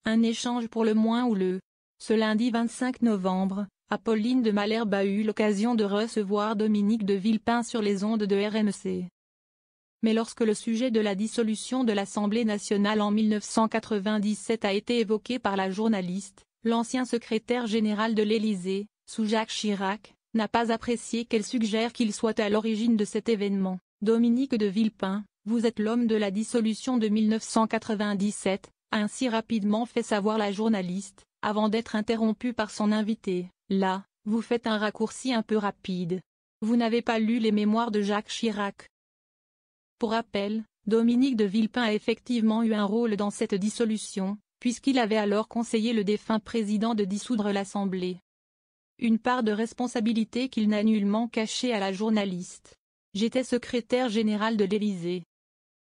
un échange pour le moins houleux. Ce lundi 25 novembre, Apolline de Malherbe a eu l'occasion de recevoir Dominique de Villepin sur les ondes de RMC. Mais lorsque le sujet de la dissolution de l'Assemblée nationale en 1997 a été évoqué par la journaliste, l'ancien secrétaire général de l'Élysée, sous Jacques Chirac, n'a pas apprécié qu'elle suggère qu'il soit à l'origine de cet événement. Dominique de Villepin, vous êtes l'homme de la dissolution de 1997, a ainsi rapidement fait savoir la journaliste, avant d'être interrompue par son invité. Là, vous faites un raccourci un peu rapide. Vous n'avez pas lu les mémoires de Jacques Chirac. Pour rappel, Dominique de Villepin a effectivement eu un rôle dans cette dissolution, puisqu'il avait alors conseillé le défunt président de dissoudre l'Assemblée. Une part de responsabilité qu'il n'a nullement cachée à la journaliste. J'étais secrétaire général de l'Élysée.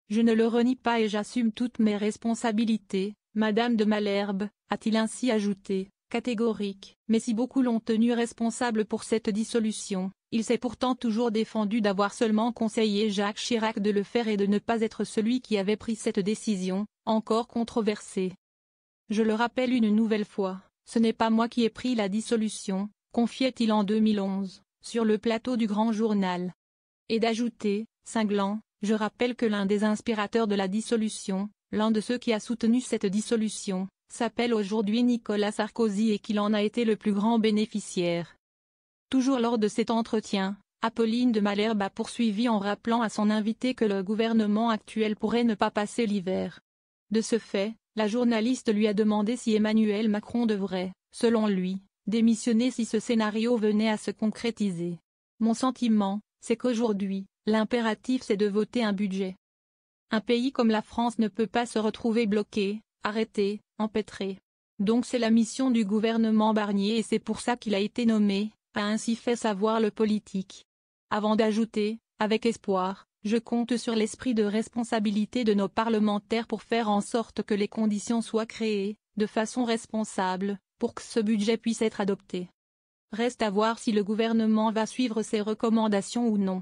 Je ne le renie pas et j'assume toutes mes responsabilités, Madame de Malherbe, a-t-il ainsi ajouté, catégorique. Mais si beaucoup l'ont tenu responsable pour cette dissolution, il s'est pourtant toujours défendu d'avoir seulement conseillé Jacques Chirac de le faire et de ne pas être celui qui avait pris cette décision, encore controversée. Je le rappelle une nouvelle fois, ce n'est pas moi qui ai pris la dissolution, confiait-il en 2011, sur le plateau du Grand Journal. Et d'ajouter, cinglant, je rappelle que l'un des inspirateurs de la dissolution, l'un de ceux qui a soutenu cette dissolution, s'appelle aujourd'hui Nicolas Sarkozy et qu'il en a été le plus grand bénéficiaire. Toujours lors de cet entretien, Apolline de Malherbe a poursuivi en rappelant à son invité que le gouvernement actuel pourrait ne pas passer l'hiver. De ce fait, la journaliste lui a demandé si Emmanuel Macron devrait, selon lui, démissionner si ce scénario venait à se concrétiser. Mon sentiment, c'est qu'aujourd'hui, l'impératif c'est de voter un budget. Un pays comme la France ne peut pas se retrouver bloqué, arrêté, empêtré. Donc c'est la mission du gouvernement Barnier et c'est pour ça qu'il a été nommé, a ainsi fait savoir le politique. Avant d'ajouter, avec espoir, je compte sur l'esprit de responsabilité de nos parlementaires pour faire en sorte que les conditions soient créées, de façon responsable, pour que ce budget puisse être adopté. Reste à voir si le gouvernement va suivre ces recommandations ou non.